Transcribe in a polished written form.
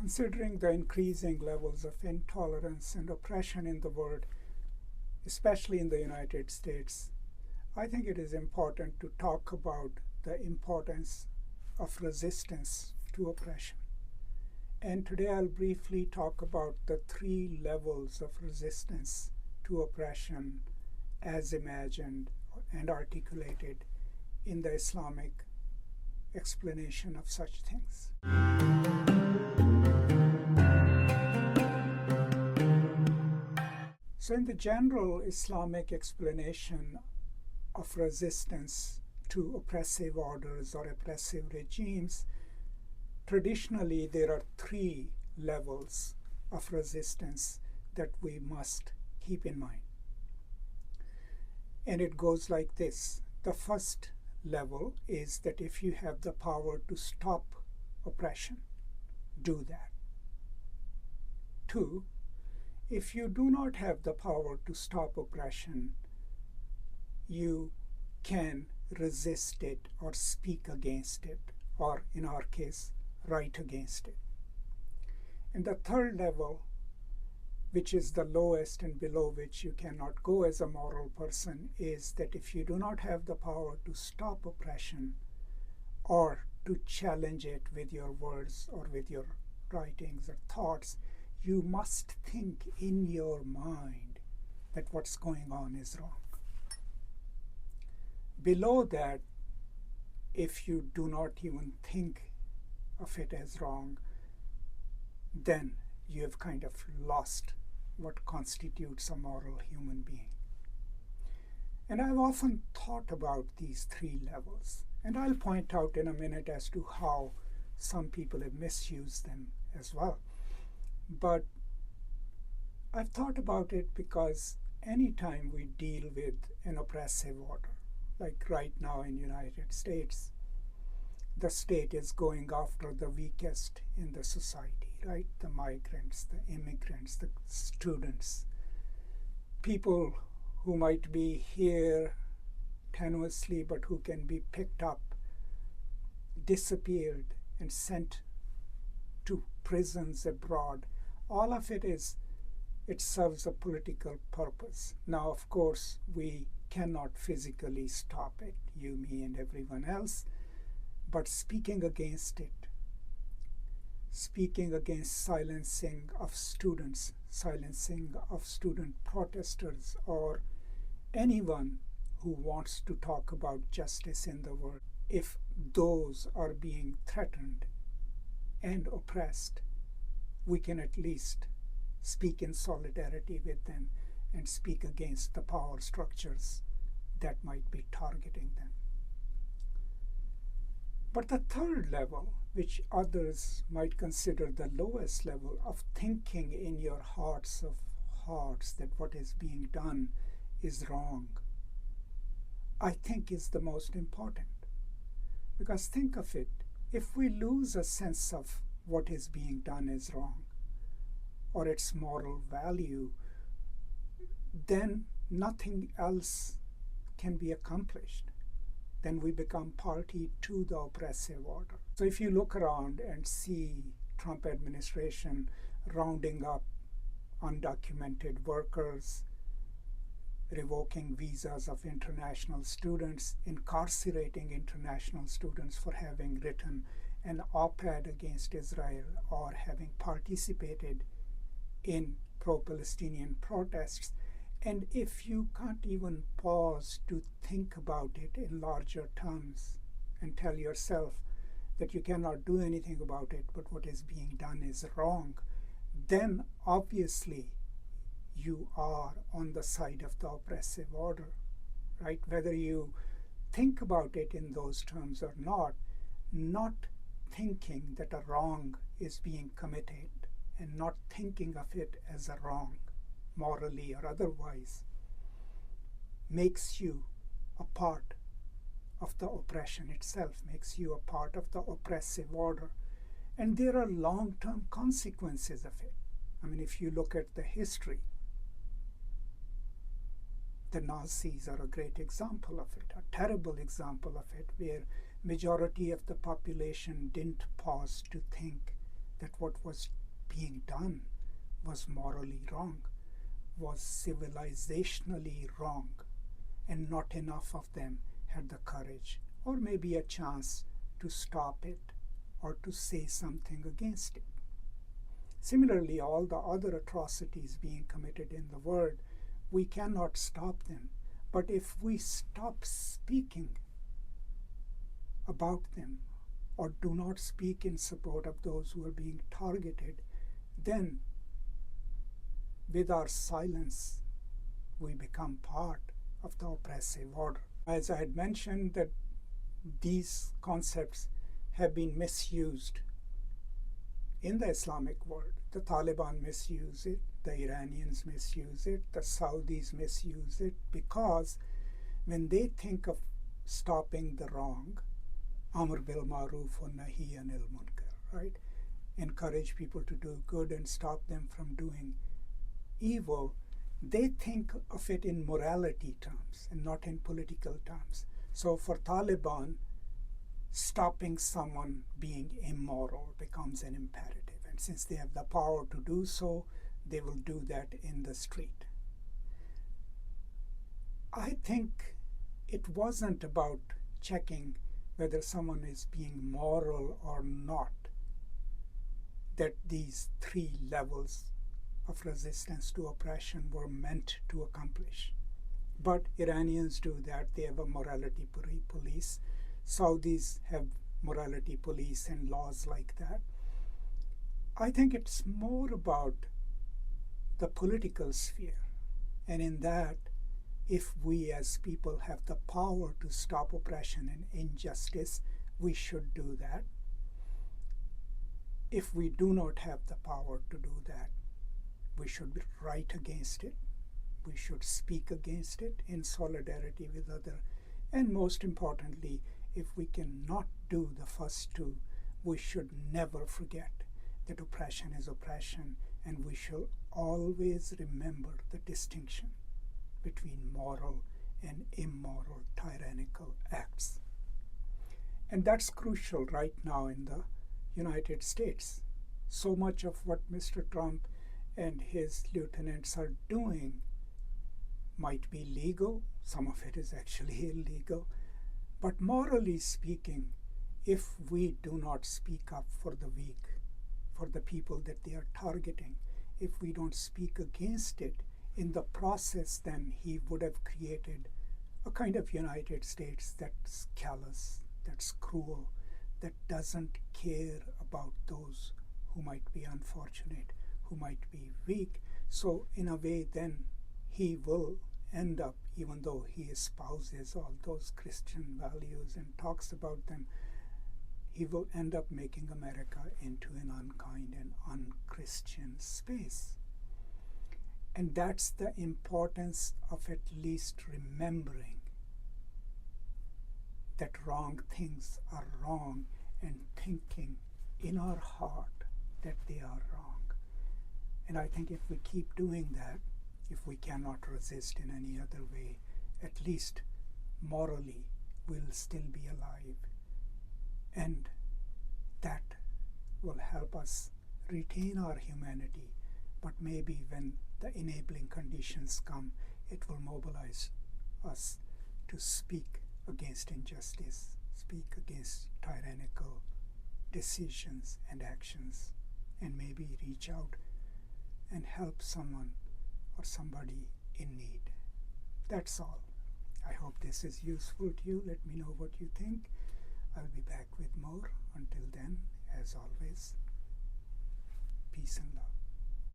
Considering the increasing levels of intolerance and oppression in the world, especially in the United States, I think it is important to talk about the importance of resistance to oppression. And today I'll briefly talk about the 3 levels of resistance to oppression as imagined and articulated in the Islamic explanation of such things. So in the general Islamic explanation of resistance to oppressive orders or oppressive regimes, traditionally there are 3 levels of resistance that we must keep in mind. And it goes like this. The first level is that if you have the power to stop oppression, do that. 2, if you do not have the power to stop oppression, you can resist it or speak against it, or in our case, write against it. And the third level, which is the lowest and below which you cannot go as a moral person, is that if you do not have the power to stop oppression or to challenge it with your words or with your writings or thoughts, you must think in your mind that what's going on is wrong. Below that, if you do not even think of it as wrong, then you have kind of lost what constitutes a moral human being. And I've often thought about these 3 levels, and I'll point out in a minute as to how some people have misused them as well. But I've thought about it because anytime we deal with an oppressive order, like right now in the United States, the state is going after the weakest in the society, right? The migrants, the immigrants, the students, people who might be here tenuously but who can be picked up, disappeared, and sent to prisons abroad. All of it serves a political purpose. Now, of course, we cannot physically stop it, you, me, and everyone else, but speaking against it, speaking against silencing of students, silencing of student protesters, or anyone who wants to talk about justice in the world, if those are being threatened and oppressed, we can at least speak in solidarity with them and speak against the power structures that might be targeting them. But the third level, which others might consider the lowest level of thinking in your hearts of hearts that what is being done is wrong, I think is the most important. Because think of it, if we lose a sense of what is being done is wrong, or its moral value, then nothing else can be accomplished. Then we become party to the oppressive order. So if you look around and see Trump administration rounding up undocumented workers, revoking visas of international students, incarcerating international students for having written an op-ed against Israel or having participated in pro-Palestinian protests, and if you can't even pause to think about it in larger terms and tell yourself that you cannot do anything about it, but what is being done is wrong, then obviously you are on the side of the oppressive order, right? Whether you think about it in those terms or not thinking that a wrong is being committed and not thinking of it as a wrong, morally or otherwise, makes you a part of the oppression itself, makes you a part of the oppressive order. And there are long-term consequences of it. I mean, if you look at the history, the Nazis are a great example of it, a terrible example of it, where majority of the population didn't pause to think that what was being done was morally wrong, was civilizationally wrong, and not enough of them had the courage or maybe a chance to stop it or to say something against it. Similarly, all the other atrocities being committed in the world, we cannot stop them. But if we stop speaking about them or do not speak in support of those who are being targeted, then with our silence, we become part of the oppressive order. As I had mentioned, that these concepts have been misused in the Islamic world. The Taliban misuse it, the Iranians misuse it, the Saudis misuse it, because when they think of stopping the wrong, Amr bil Maruf wa Nahi anil Munkar, right? Encourage people to do good and stop them from doing evil, they think of it in morality terms and not in political terms. So for Taliban, stopping someone being immoral becomes an imperative. And since they have the power to do so, they will do that in the street. I think it wasn't about checking whether someone is being moral or not that these three levels of resistance to oppression were meant to accomplish. But Iranians do that. They have a morality police. Saudis have morality police and laws like that. I think it's more about the political sphere. And in that, if we as people have the power to stop oppression and injustice, we should do that. If we do not have the power to do that, we should write against it. We should speak against it in solidarity with others. And most importantly, if we cannot do the first two, we should never forget that oppression is oppression, and we shall always remember the distinction between moral and immoral tyrannical acts. And that's crucial right now in the United States. So much of what Mr. Trump and his lieutenants are doing might be legal, some of it is actually illegal, but morally speaking, if we do not speak up for the weak, for the people that they are targeting, if we don't speak against it, in the process then he would have created a kind of United States that's callous, that's cruel, that doesn't care about those who might be unfortunate, who might be weak. So in a way then he will end up, even though he espouses all those Christian values and talks about them, he will end up making America into an unkind and unchristian space. And that's the importance of at least remembering that wrong things are wrong and thinking in our heart that they are wrong. And I think if we keep doing that, if we cannot resist in any other way, at least morally we'll still be alive. And that will help us retain our humanity. But maybe when the enabling conditions come, it will mobilize us to speak against injustice, speak against tyrannical decisions and actions, and maybe reach out and help someone or somebody in need. That's all. I hope this is useful to you. Let me know what you think. I'll be back with more. Until then, as always, peace and love.